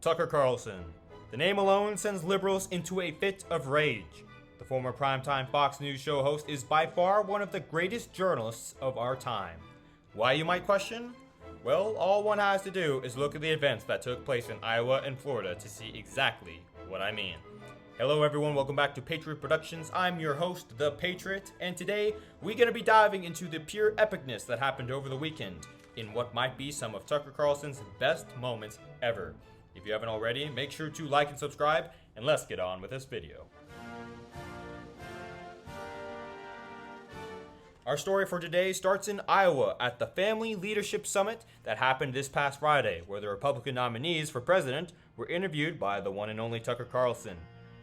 Tucker Carlson. The name alone sends liberals into a fit of rage. The former primetime Fox News show host is by far one of the greatest journalists of our time. Why, you might question? Well, all one has to do is look at the events that took place in Iowa and Florida to see exactly what I mean. Hello everyone, welcome back to Patriot Productions. I'm your host, The Patriot, and today we're going to be diving into the pure epicness that happened over the weekend in what might be some of Tucker Carlson's best moments ever. If you haven't already, make sure to like and subscribe, and let's get on with this video. Our story for today starts in Iowa at the Family Leadership Summit that happened this past Friday, where the Republican nominees for president were interviewed by the one and only Tucker Carlson.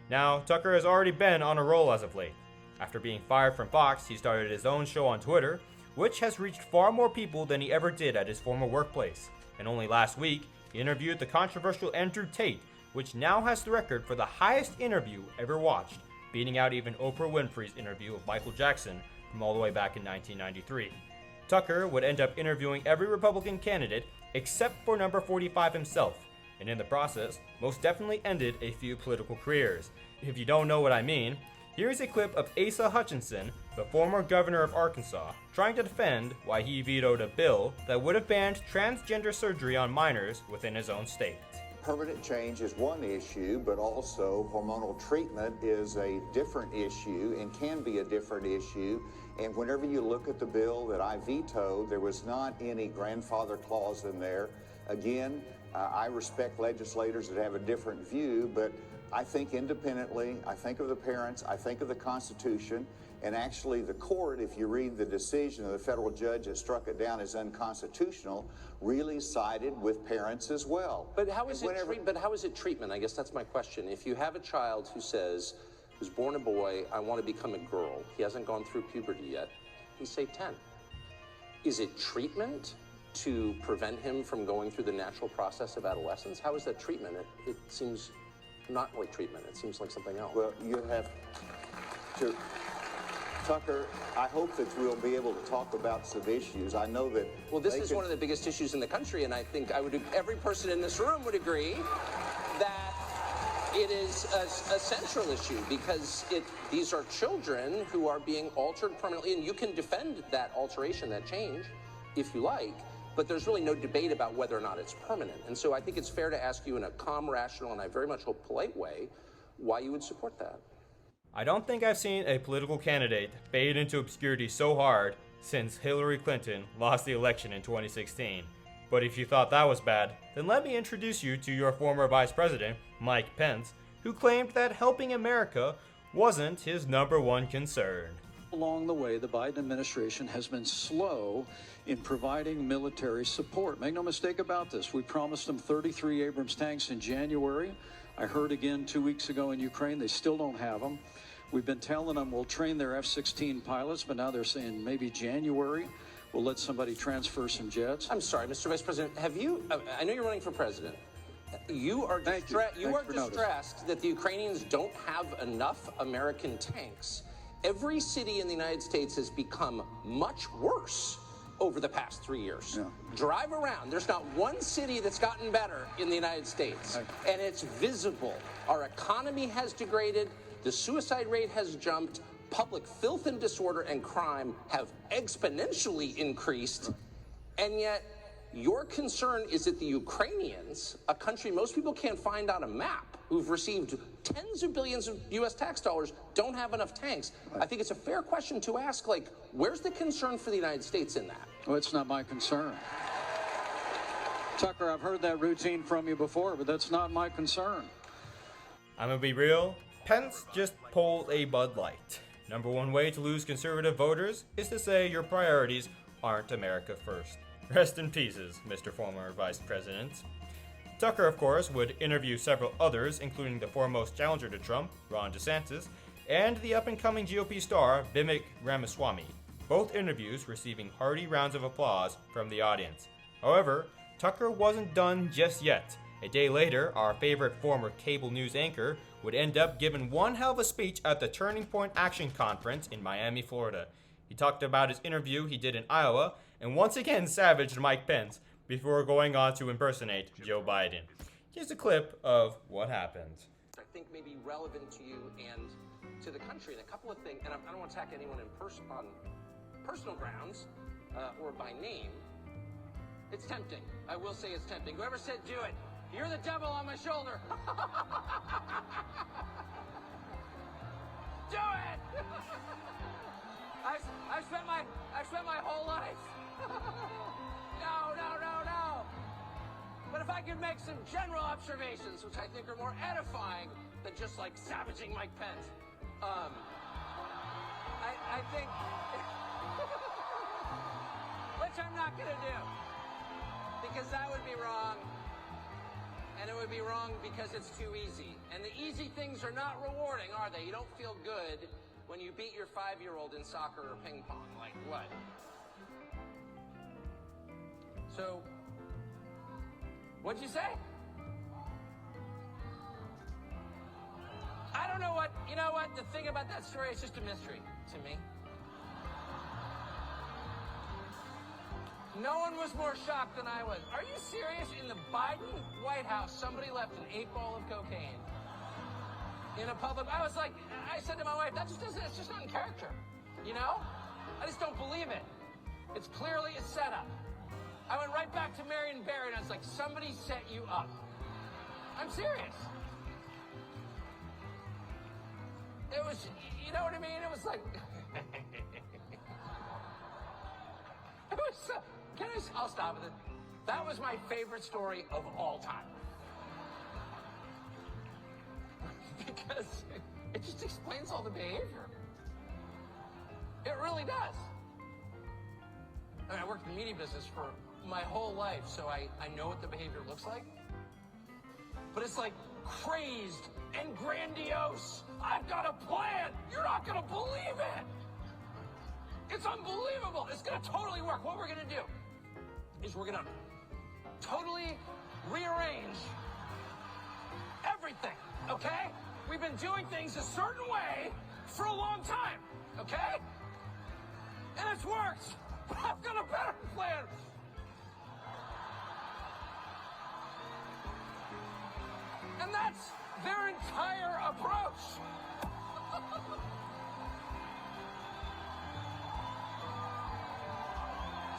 Now, Tucker has already been on a roll as of late. After being fired from Fox, he started his own show on Twitter, which has reached far more people than he ever did at his former workplace. And only last week, he interviewed the controversial Andrew Tate, which now has the record for the highest interview ever watched, beating out even Oprah Winfrey's interview of Michael Jackson from all the way back in 1993. Tucker would end up interviewing every Republican candidate except for number 45 himself, and in the process, most definitely ended a few political careers. If you don't know what I mean, here's a clip of Asa Hutchinson, the former governor of Arkansas, trying to defend why he vetoed a bill that would have banned transgender surgery on minors within his own state. Permanent change is one issue, but also hormonal treatment is a different issue and can be a different issue. And whenever you look at the bill that I vetoed, there was not any grandfather clause in there. Again, I respect legislators that have a different view, but I think independently, I think of the parents, I think of the Constitution, and actually the court, if you read the decision of the federal judge that struck it down as unconstitutional, really sided with parents as well. But how is it treatment? I guess that's my question. If you have a child who's born a boy, I want to become a girl. He hasn't gone through puberty yet. He's say 10. Is it treatment to prevent him from going through the natural process of adolescence? How is that treatment? It seems not like treatment. It seems like something else. Well, you have to, Tucker, I hope that we'll be able to talk about some issues. I know that... Well, this is one of the biggest issues in the country, and I think every person in this room would agree that it is a central issue because these are children who are being altered permanently, and you can defend that alteration, that change, if you like, but there's really no debate about whether or not it's permanent. And so I think it's fair to ask you in a calm, rational, and I very much hope polite way, why you would support that. I don't think I've seen a political candidate fade into obscurity so hard since Hillary Clinton lost the election in 2016. But if you thought that was bad, then let me introduce you to your former Vice President, Mike Pence, who claimed that helping America wasn't his number one concern. Along the way, the Biden administration has been slow in providing military support. Make no mistake about this. We promised them 33 Abrams tanks in January. I heard again 2 weeks ago in Ukraine, they still don't have them. We've been telling them we'll train their F-16 pilots, but now they're saying maybe January we'll let somebody transfer some jets. I'm sorry, Mr. Vice President, I know you're running for president. You are distressed that the Ukrainians don't have enough American tanks. Every city in the United States has become much worse over the past 3 years. Yeah. Drive around. There's not one city that's gotten better in the United States. And it's visible. Our economy has degraded. The suicide rate has jumped. Public filth and disorder and crime have exponentially increased. And yet, your concern is that the Ukrainians, a country most people can't find on a map, who've received tens of billions of U.S. tax dollars, don't have enough tanks. I think it's a fair question to ask, where's the concern for the United States in that? Well, it's not my concern. Tucker, I've heard that routine from you before, but that's not my concern. I'm gonna be real. Pence just pulled a Bud Light. Number one way to lose conservative voters is to say your priorities aren't America first. Rest in pieces, Mr. Former Vice President. Tucker, of course, would interview several others, including the foremost challenger to Trump, Ron DeSantis, and the up-and-coming GOP star, Vivek Ramaswamy, both interviews receiving hearty rounds of applause from the audience. However, Tucker wasn't done just yet. A day later, our favorite former cable news anchor would end up giving one hell of a speech at the Turning Point Action Conference in Miami, Florida. He talked about his interview he did in Iowa, and once again savaged Mike Pence before going on to impersonate Joe Biden. Here's a clip of what happened. I think may be relevant to you and to the country. And a couple of things, and I don't want to attack anyone on personal grounds or by name. It's tempting. I will say it's tempting. Whoever said do it, you're the devil on my shoulder. Do it! I've spent my whole life. No. But if I could make some general observations, which I think are more edifying than just like savaging Mike Pence, I think, which I'm not gonna do, because that would be wrong, and it would be wrong because it's too easy. And the easy things are not rewarding, are they? You don't feel good when you beat your 5-year-old in soccer or ping pong. Like what? So, what'd you say? I don't know what, you know what? The thing about that story is just a mystery to me. No one was more shocked than I was. Are you serious? In the Biden White House, somebody left an 8-ball of cocaine in a public. I was like, I said to my wife, it's just not in character. You know? I just don't believe it. It's clearly a setup. I went right back to Marion Barry and I was like, somebody set you up. I'm serious. It was, you know what I mean? It was like, it was so, I'll stop with it. That was my favorite story of all time. Because it just explains all the behavior. It really does. I mean, I worked in the media business for my whole life, so I know what the behavior looks like. But it's like crazed and grandiose. I've got a plan. You're not going to believe it. It's unbelievable. It's going to totally work. What we're going to do is we're going to totally rearrange everything, okay? We've been doing things a certain way for a long time, okay? And it's worked. But I've got a better plan. And that's their entire approach.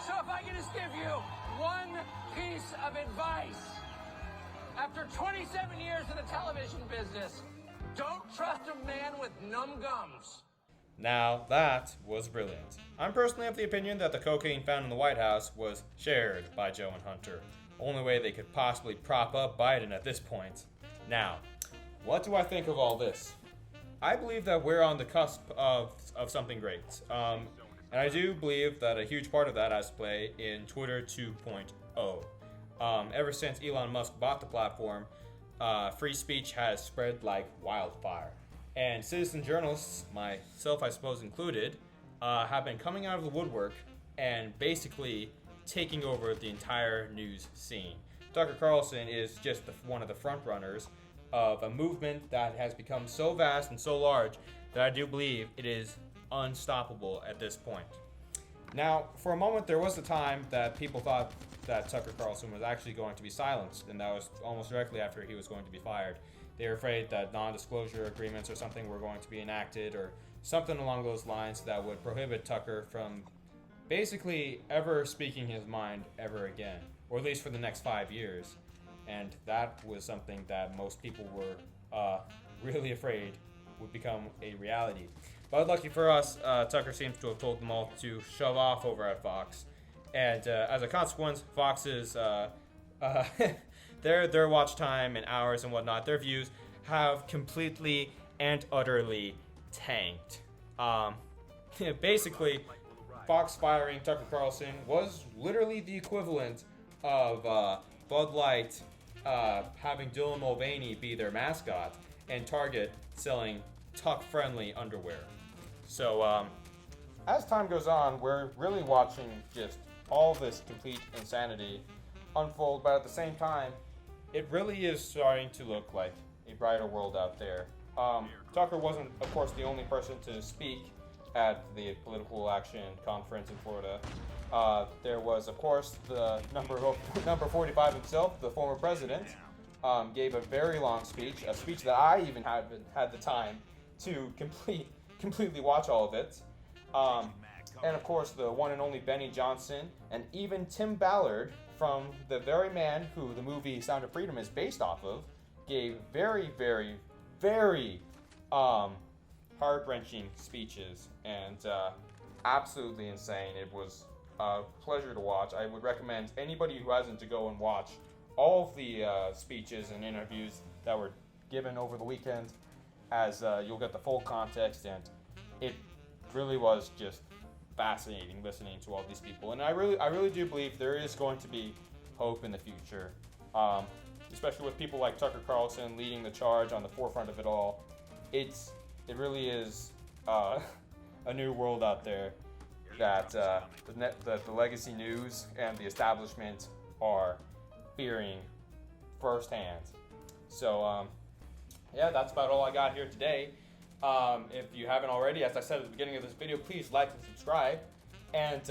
So if I can just give you one piece of advice, after 27 years in the television business, don't trust a man with numb gums. Now, that was brilliant. I'm personally of the opinion that the cocaine found in the White House was shared by Joe and Hunter. Only way they could possibly prop up Biden at this point. Now, what do I think of all this? I believe that we're on the cusp of something great. And I do believe that a huge part of that has to play in Twitter 2.0. Ever since Elon Musk bought the platform, free speech has spread like wildfire. And citizen journalists, myself I suppose included, have been coming out of the woodwork and basically taking over the entire news scene. Tucker Carlson is just one of the front runners of a movement that has become so vast and so large that I do believe it is unstoppable at this point. Now, for a moment, there was a time that people thought that Tucker Carlson was actually going to be silenced, and that was almost directly after he was going to be fired. They were afraid that non-disclosure agreements or something were going to be enacted, or something along those lines that would prohibit Tucker from basically ever speaking his mind ever again, or at least for the next 5 years. And that was something that most people were really afraid would become a reality. But lucky for us, Tucker seems to have told them all to shove off over at Fox. And as a consequence, Fox's their watch time and hours and whatnot, their views have completely and utterly tanked. Basically, Fox firing Tucker Carlson was literally the equivalent of Bud Light having Dylan Mulvaney be their mascot and Target selling tuck-friendly underwear. So, as time goes on, we're really watching just all this complete insanity unfold, but at the same time, it really is starting to look like a brighter world out there. Tucker wasn't, of course, the only person to speak at the Political Action Conference in Florida. There was, of course, the number 45 himself, the former president, gave a very long speech, a speech that I even haven't had the time to completely watch all of it. And of course, the one and only Benny Johnson, and even Tim Ballard, from the very man who the movie Sound of Freedom is based off of, gave very, very, very heart-wrenching speeches, and absolutely insane. It was a pleasure to watch. I would recommend anybody who hasn't to go and watch all of the speeches and interviews that were given over the weekend, as you'll get the full context, and it really was just fascinating listening to all these people. And I really do believe there is going to be hope in the future, especially with people like Tucker Carlson leading the charge on the forefront of it all. It really is a new world out there that the legacy news and the establishment are fearing firsthand. So yeah, that's about all I got here today. If you haven't already, as I said at the beginning of this video, please like and subscribe. And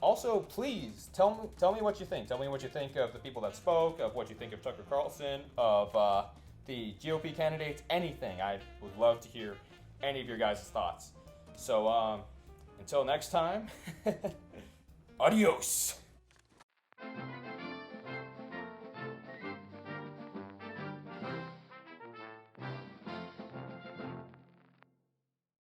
also, please tell me what you think. Tell me what you think of the people that spoke, of what you think of Tucker Carlson, of the GOP candidates, anything. I would love to hear any of your guys' thoughts. So until next time, adios.